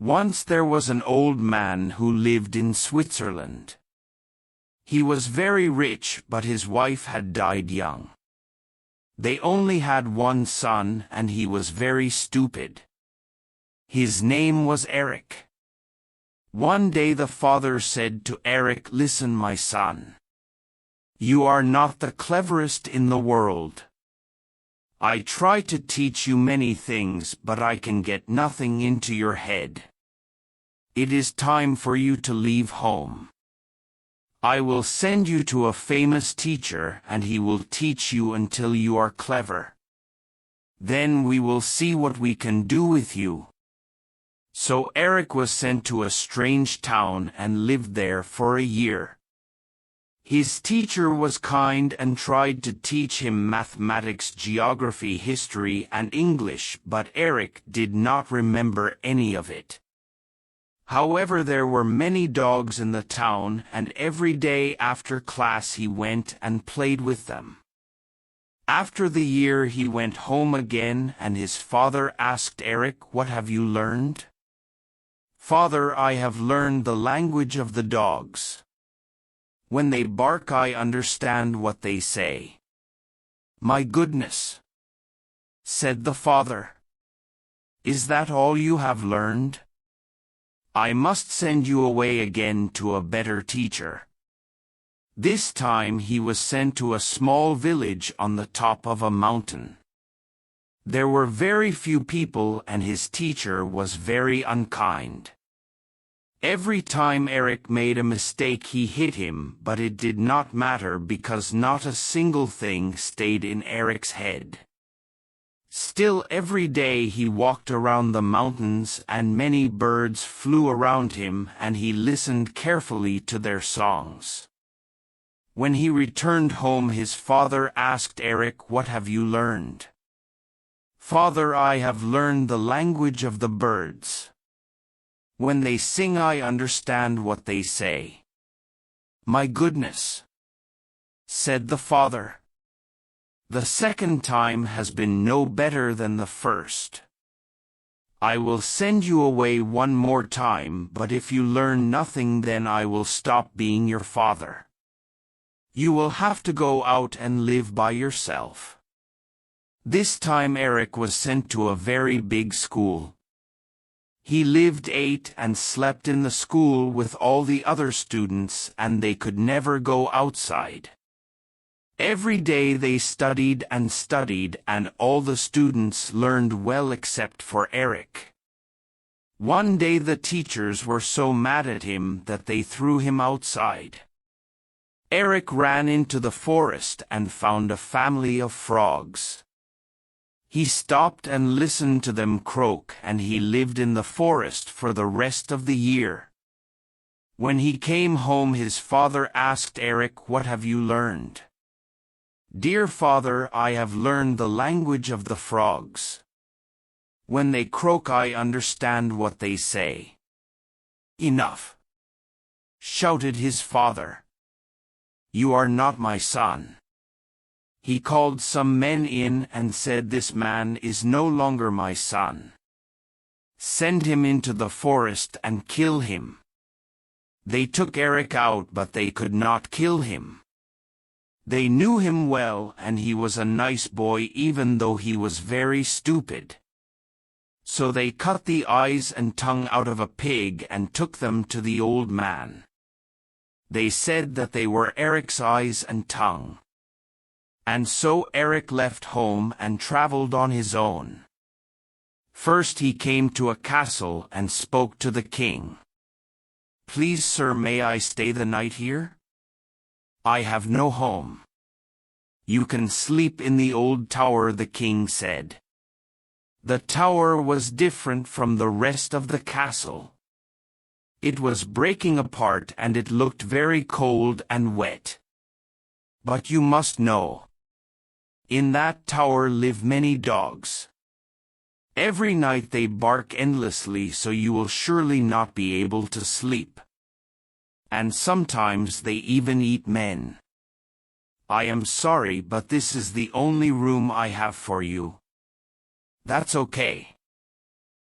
Once there was an old man who lived in Switzerland. He was very rich, but his wife had died young. They only had one son, and he was very stupid. His name was Eric. One day the father said to Eric, "Listen, my son. You are not the cleverest in the world. I try to teach you many things, but I can get nothing into your head. It is time for you to leave home. I will send you to a famous teacher, and he will teach you until you are clever. Then we will see what we can do with you." So Eric was sent to a strange town and lived there for a year. His teacher was kind and tried to teach him mathematics, geography, history, and English, but Eric did not remember any of it. However, there were many dogs in the town, and every day after class he went and played with them. After the year he went home again, and his father asked Eric, "What have you learned?" "Father, I have learned the language of the dogs. When they bark, I understand what they say." "My goodness," said the father. "Is that all you have learned? I must send you away again to a better teacher." This time he was sent to a small village on the top of a mountain. There were very few people, and his teacher was very unkind. Every time Eric made a mistake he hit him, but it did not matter because not a single thing stayed in Eric's head. Still, every day he walked around the mountains, and many birds flew around him, and he listened carefully to their songs. When he returned home, his father asked Eric, "What have you learned?" "Father, I have learned the language of the birds. When they sing, I understand what they say." "My goodness," said the father. "The second time has been no better than the first. I will send you away one more time, but if you learn nothing, then I will stop being your father. You will have to go out and live by yourself." This time Eric was sent to a very big school. He lived, ate, and slept in the school with all the other students, and they could never go outside. Every day they studied and studied, and all the students learned well except for Eric. One day the teachers were so mad at him that they threw him outside. Eric ran into the forest and found a family of frogs. He stopped and listened to them croak, and he lived in the forest for the rest of the year. When he came home, his father asked Eric, "What have you learned?" "Dear father, I have learned the language of the frogs. When they croak, I understand what they say." "Enough!" shouted his father. "You are not my son." He called some men in and said, "This man is no longer my son. Send him into the forest and kill him." They took Eric out, but they could not kill him. They knew him well, and he was a nice boy even though he was very stupid. So they cut the eyes and tongue out of a pig and took them to the old man. They said that they were Eric's eyes and tongue. And so Eric left home and traveled on his own. First he came to a castle and spoke to the king. "Please, sir, may I stay the night here? I have no home." "You can sleep in the old tower," the king said. The tower was different from the rest of the castle. It was breaking apart and it looked very cold and wet. But you must know, in that tower live many dogs. Every night they bark endlessly, so you will surely not be able to sleep. And sometimes they even eat men. I am sorry, but this is the only room I have for you." "That's okay,"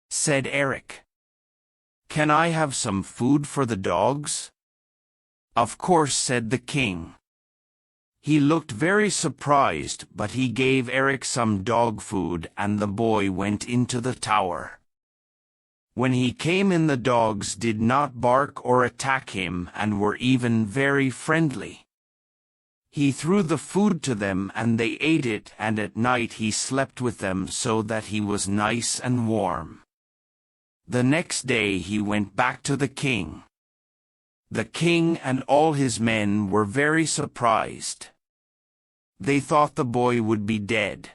said Eric. "Can I have some food for the dogs?" "Of course," said the king. He looked very surprised, but he gave Eric some dog food and the boy went into the tower. When he came in, the dogs did not bark or attack him and were even very friendly. He threw the food to them and they ate it, and at night he slept with them so that he was nice and warm. The next day he went back to the king. The king and all his men were very surprised. They thought the boy would be dead.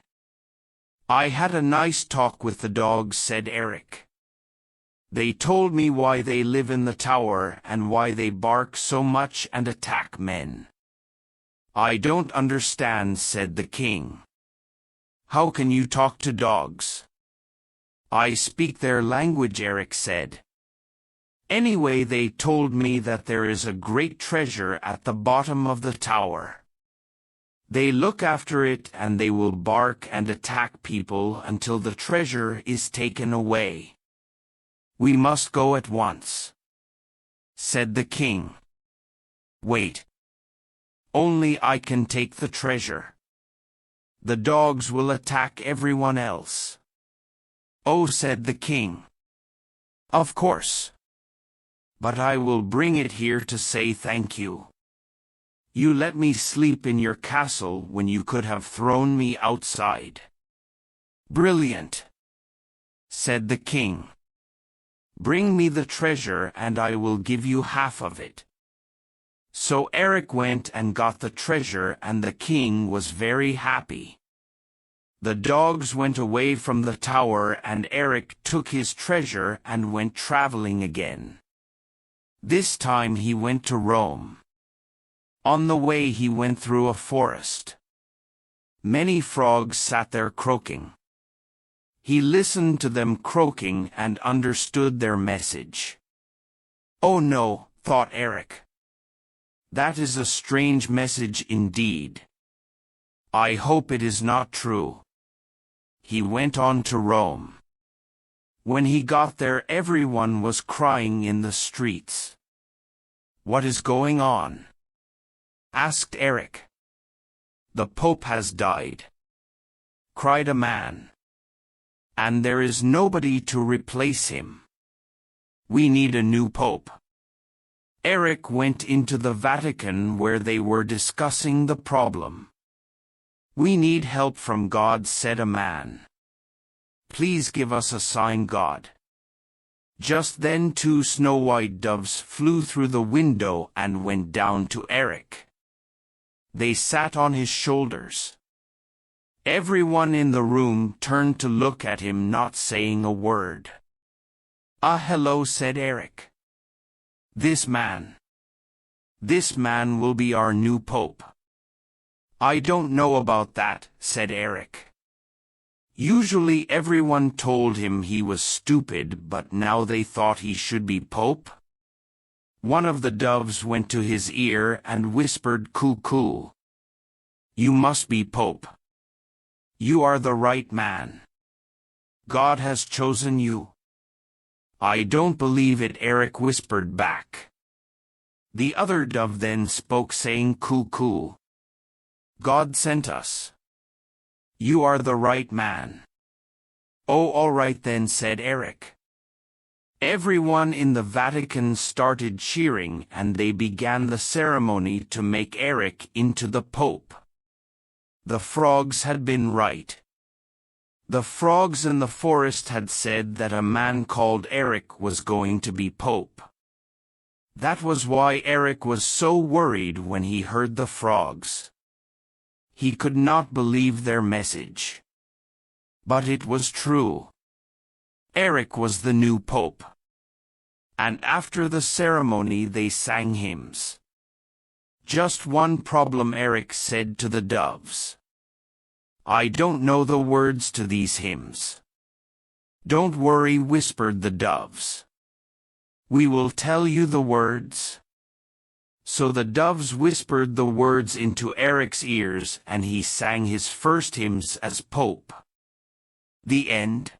"I had a nice talk with the dogs," said Eric. "They told me why they live in the tower and why they bark so much and attack men." "I don't understand," said the king. "How can you talk to dogs?" "I speak their language," Eric said. "Anyway, they told me that there is a great treasure at the bottom of the tower. They look after it and they will bark and attack people until the treasure is taken away. We must go at once," said the king. "Wait. Only I can take the treasure. The dogs will attack everyone else." "Oh," said the king. "Of course. But I will bring it here to say thank you. You let me sleep in your castle when you could have thrown me outside." "Brilliant," said the king. "Bring me the treasure and I will give you half of it." So Eric went and got the treasure and the king was very happy. The dogs went away from the tower and Eric took his treasure and went traveling again. This time he went to Rome. On the way he went through a forest. Many frogs sat there croaking. He listened to them croaking and understood their message. "Oh no," thought Eric. "That is a strange message indeed. I hope it is not true." He went on to Rome. When he got there, everyone was crying in the streets. "What is going on?" asked Eric. "The Pope has died," cried a man. "And there is nobody to replace him. We need a new Pope." Eric went into the Vatican where they were discussing the problem. "We need help from God," said a man. "Please give us a sign, God." Just then 2 snow-white doves flew through the window and went down to Eric. They sat on his shoulders. Everyone in the room turned to look at him, not saying a word. "Ah, hello," said Eric. This man will be our new Pope." "I don't know about that," said Eric. Usually everyone told him he was stupid, but now they thought he should be Pope. One of the doves went to his ear and whispered, "Coo-coo. You must be Pope. You are the right man. God has chosen you." "I don't believe it," Eric whispered back. The other dove then spoke, saying, "Coo-coo. God sent us. You are the right man." "Oh, all right then," said Eric. Everyone in the Vatican started cheering and they began the ceremony to make Eric into the Pope. The frogs had been right. The frogs in the forest had said that a man called Eric was going to be Pope. That was why Eric was so worried when he heard the frogs. He could not believe their message. But it was true. Eric was the new Pope. And after the ceremony they sang hymns. "Just one problem," Eric said to the doves. "I don't know the words to these hymns." "Don't worry," whispered the doves. "We will tell you the words." So the doves whispered the words into Eric's ears and he sang his first hymns as Pope. The end.